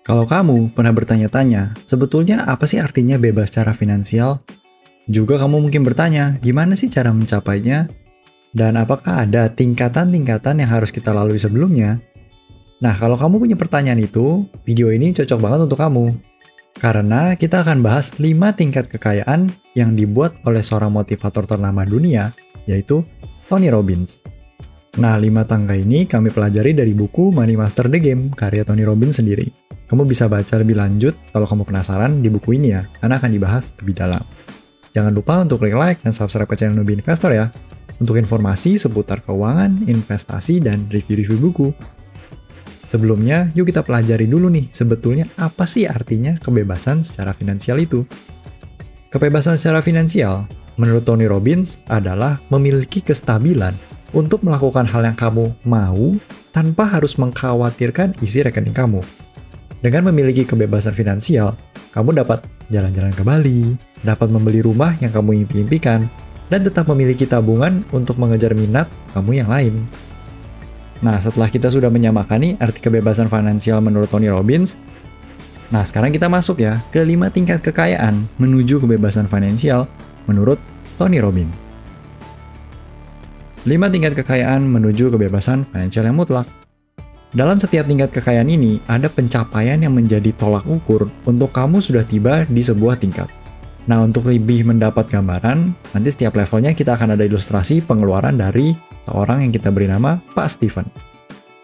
Kalau kamu pernah bertanya-tanya, sebetulnya apa sih artinya bebas secara finansial? Juga kamu mungkin bertanya, gimana sih cara mencapainya? Dan apakah ada tingkatan-tingkatan yang harus kita lalui sebelumnya? Nah, kalau kamu punya pertanyaan itu, video ini cocok banget untuk kamu. Karena kita akan bahas 5 tingkat kekayaan yang dibuat oleh seorang motivator ternama dunia, yaitu Tony Robbins. Nah, 5 tangga ini kami pelajari dari buku Money Master the Game, karya Tony Robbins sendiri. Kamu bisa baca lebih lanjut kalau kamu penasaran di buku ini ya, karena akan dibahas lebih dalam. Jangan lupa untuk klik like dan subscribe ke channel Newbie Investor ya, untuk informasi seputar keuangan, investasi, dan review-review buku. Sebelumnya, yuk kita pelajari dulu nih, sebetulnya apa sih artinya kebebasan secara finansial itu? Kebebasan secara finansial, menurut Tony Robbins, adalah memiliki kestabilan untuk melakukan hal yang kamu mau tanpa harus mengkhawatirkan isi rekening kamu. Dengan memiliki kebebasan finansial, kamu dapat jalan-jalan ke Bali, dapat membeli rumah yang kamu impi-impikan, dan tetap memiliki tabungan untuk mengejar minat kamu yang lain. Nah, setelah kita sudah menyamakan nih arti kebebasan finansial menurut Tony Robbins, nah sekarang kita masuk ya ke 5 tingkat kekayaan menuju kebebasan finansial menurut Tony Robbins. 5 tingkat kekayaan menuju kebebasan finansial yang mutlak. Dalam setiap tingkat kekayaan ini, ada pencapaian yang menjadi tolak ukur untuk kamu sudah tiba di sebuah tingkat. Nah, untuk lebih mendapat gambaran, nanti setiap levelnya kita akan ada ilustrasi pengeluaran dari seorang yang kita beri nama Pak Steven.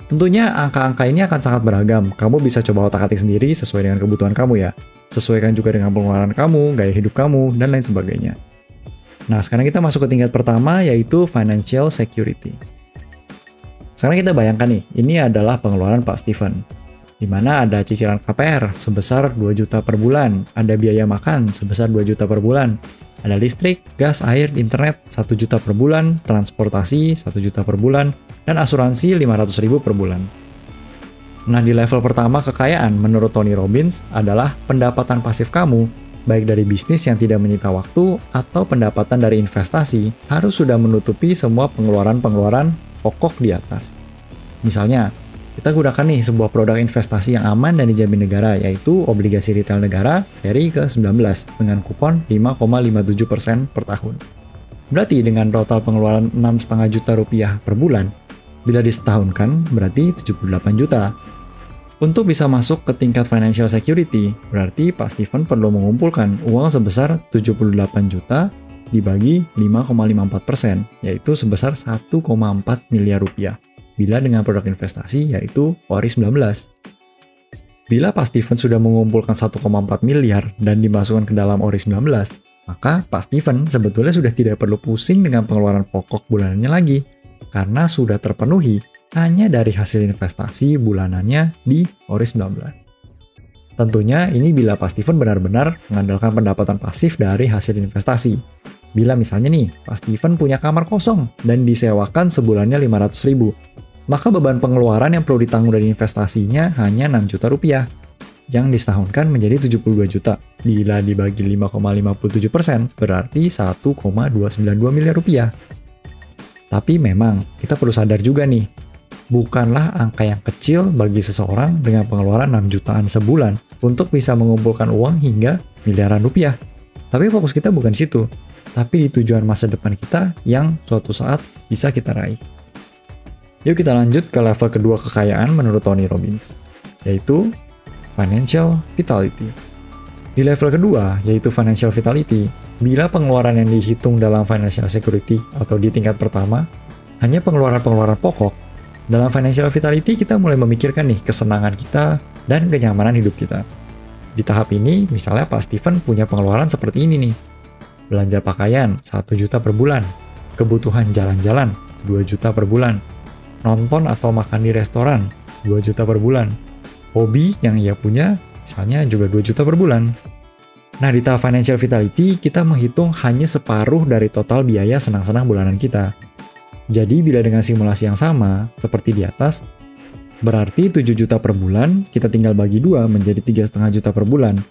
Tentunya angka-angka ini akan sangat beragam, kamu bisa coba otak-atik sendiri sesuai dengan kebutuhan kamu ya. Sesuaikan juga dengan pengeluaran kamu, gaya hidup kamu, dan lain sebagainya. Nah, sekarang kita masuk ke tingkat pertama, yaitu Financial Security. Sekarang kita bayangkan nih, ini adalah pengeluaran Pak Steven, di mana ada cicilan KPR sebesar 2 juta per bulan, ada biaya makan sebesar 2 juta per bulan, ada listrik, gas, air, internet 1 juta per bulan, transportasi 1 juta per bulan, dan asuransi 500.000 per bulan. Nah, di level pertama kekayaan menurut Tony Robbins adalah pendapatan pasif kamu, baik dari bisnis yang tidak menyita waktu atau pendapatan dari investasi, harus sudah menutupi semua pengeluaran-pengeluaran pokok di atas. Misalnya, kita gunakan nih sebuah produk investasi yang aman dan dijamin negara, yaitu obligasi retail negara seri ke-19 dengan kupon 5,57% per tahun. Berarti dengan total pengeluaran 6,5 juta rupiah per bulan, bila disetahunkan berarti 78 juta. Untuk bisa masuk ke tingkat financial security, berarti Pak Steven perlu mengumpulkan uang sebesar 78 juta dibagi 5,54%, yaitu sebesar 1,4 miliar rupiah. Bila dengan produk investasi yaitu ORI 19. Bila Pak Steven sudah mengumpulkan 1,4 miliar dan dimasukkan ke dalam ORI 19, maka Pak Steven sebetulnya sudah tidak perlu pusing dengan pengeluaran pokok bulanannya lagi, karena sudah terpenuhi hanya dari hasil investasi bulanannya di ORI 19. Tentunya ini bila Pak Steven benar-benar mengandalkan pendapatan pasif dari hasil investasi. Bila misalnya nih, Pak Steven punya kamar kosong dan disewakan sebulannya 500.000, maka beban pengeluaran yang perlu ditanggung dari investasinya hanya 6 juta rupiah, yang disetahunkan menjadi 72 juta. Bila dibagi 5,57%, berarti 1,292 miliar rupiah. Tapi memang, kita perlu sadar juga nih, bukanlah angka yang kecil bagi seseorang dengan pengeluaran 6 jutaan sebulan untuk bisa mengumpulkan uang hingga miliaran rupiah. Tapi fokus kita bukan di situ, tapi di tujuan masa depan kita yang suatu saat bisa kita raih. Yuk kita lanjut ke level kedua kekayaan menurut Tony Robbins, yaitu Financial Vitality. Di level kedua, yaitu Financial Vitality, bila pengeluaran yang dihitung dalam Financial Security atau di tingkat pertama hanya pengeluaran-pengeluaran pokok, dalam Financial Vitality kita mulai memikirkan nih kesenangan kita dan kenyamanan hidup kita. Di tahap ini, misalnya Pak Steven punya pengeluaran seperti ini nih. Belanja pakaian 1 juta per bulan, kebutuhan jalan-jalan 2 juta per bulan, nonton atau makan di restoran 2 juta per bulan, hobi yang ia punya misalnya juga 2 juta per bulan. Nah, di tahap Financial Vitality kita menghitung hanya separuh dari total biaya senang-senang bulanan kita. Jadi bila dengan simulasi yang sama seperti di atas, berarti 7 juta per bulan kita tinggal bagi 2 menjadi 3,5 juta per bulan.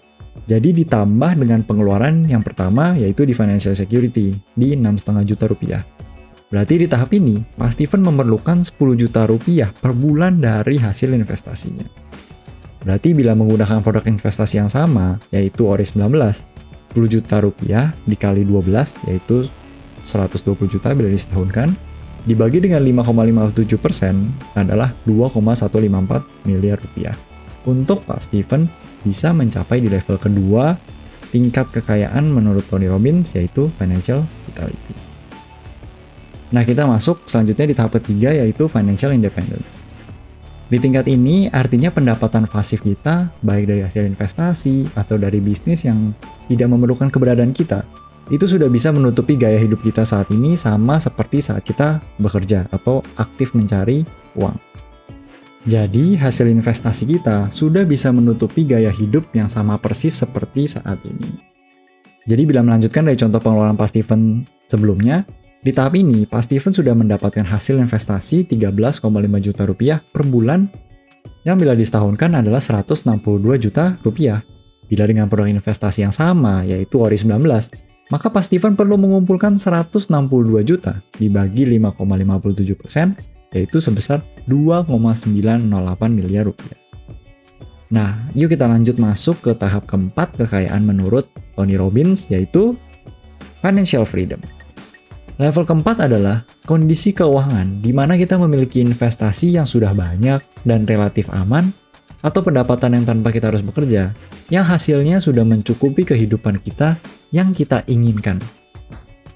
Jadi ditambah dengan pengeluaran yang pertama yaitu di Financial Security di 6,5 juta rupiah. Berarti di tahap ini, Pak Steven memerlukan 10 juta rupiah per bulan dari hasil investasinya. Berarti bila menggunakan produk investasi yang sama, yaitu ORI 19, 10 juta rupiah dikali 12, yaitu 120 juta bila disetahunkan, dibagi dengan 5,57% adalah 2,154 miliar rupiah. Untuk Pak Stephen bisa mencapai di level kedua tingkat kekayaan menurut Tony Robbins, yaitu financial vitality. Nah, kita masuk selanjutnya di tahap ketiga, yaitu financial independence. Di tingkat ini artinya pendapatan pasif kita, baik dari hasil investasi atau dari bisnis yang tidak memerlukan keberadaan kita, itu sudah bisa menutupi gaya hidup kita saat ini sama seperti saat kita bekerja atau aktif mencari uang. Jadi hasil investasi kita sudah bisa menutupi gaya hidup yang sama persis seperti saat ini. Jadi bila melanjutkan dari contoh pengeluaran Pak Stephen sebelumnya, di tahap ini, Pak Stephen sudah mendapatkan hasil investasi 13,5 juta rupiah per bulan, yang bila disetahunkan adalah 162 juta rupiah. Bila dengan produk investasi yang sama, yaitu ORI 19, maka Pak Stephen perlu mengumpulkan 162 juta dibagi 5,57%, yaitu sebesar 2,908 miliar rupiah. Nah, yuk kita lanjut masuk ke tahap keempat kekayaan menurut Tony Robbins, yaitu financial freedom. Level keempat adalah kondisi keuangan di mana kita memiliki investasi yang sudah banyak dan relatif aman, atau pendapatan yang tanpa kita harus bekerja, yang hasilnya sudah mencukupi kehidupan kita yang kita inginkan.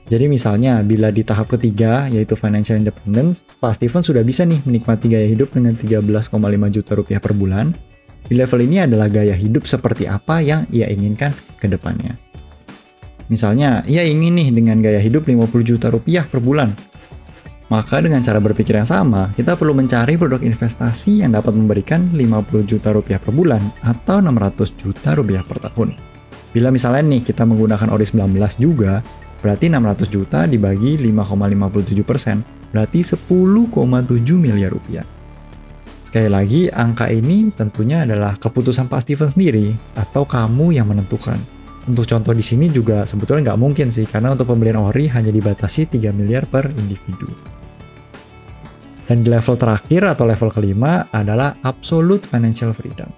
Jadi misalnya, bila di tahap ketiga, yaitu financial independence, Pak Stephen sudah bisa nih menikmati gaya hidup dengan 13,5 juta rupiah per bulan. Di level ini adalah gaya hidup seperti apa yang ia inginkan ke depannya. Misalnya, ia ingin nih dengan gaya hidup 50 juta rupiah per bulan. Maka dengan cara berpikir yang sama, kita perlu mencari produk investasi yang dapat memberikan 50 juta rupiah per bulan atau 600 juta rupiah per tahun. Bila misalnya nih kita menggunakan ORI 19 juga, berarti 600 juta dibagi 5,57%, berarti 10,7 miliar rupiah. Sekali lagi, angka ini tentunya adalah keputusan Pak Stephen sendiri atau kamu yang menentukan. Untuk contoh di sini juga sebetulnya nggak mungkin sih, karena untuk pembelian ORI hanya dibatasi 3 miliar per individu. Dan di level terakhir atau level kelima adalah absolute financial freedom.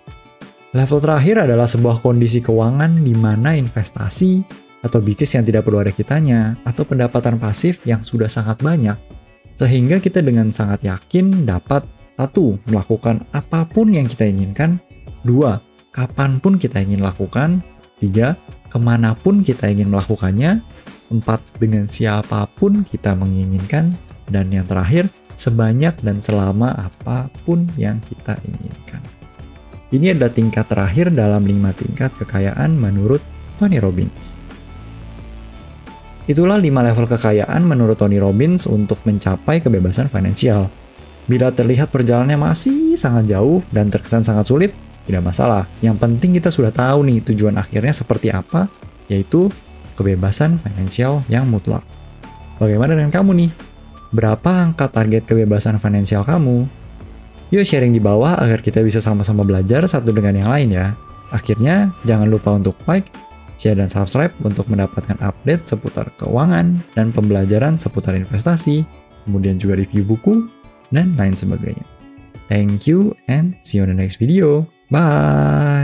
Level terakhir adalah sebuah kondisi keuangan di mana investasi atau bisnis yang tidak perlu ada kitanya atau pendapatan pasif yang sudah sangat banyak, sehingga kita dengan sangat yakin dapat 1. Melakukan apapun yang kita inginkan, 2. Kapanpun kita ingin lakukan, 3. Kemanapun kita ingin melakukannya, 4. Dengan siapapun kita menginginkan, dan yang terakhir, sebanyak dan selama apapun yang kita inginkan. Ini adalah tingkat terakhir dalam 5 tingkat kekayaan menurut Tony Robbins. Itulah 5 level kekayaan menurut Tony Robbins untuk mencapai kebebasan finansial. Bila terlihat perjalanannya masih sangat jauh dan terkesan sangat sulit, tidak masalah. Yang penting kita sudah tahu nih tujuan akhirnya seperti apa, yaitu kebebasan finansial yang mutlak. Bagaimana dengan kamu nih? Berapa angka target kebebasan finansial kamu? Yuk sharing di bawah agar kita bisa sama-sama belajar satu dengan yang lain ya. Akhirnya, jangan lupa untuk like, share, dan subscribe untuk mendapatkan update seputar keuangan dan pembelajaran seputar investasi, kemudian juga review buku, dan lain sebagainya. Thank you and see you on the next video. Bye!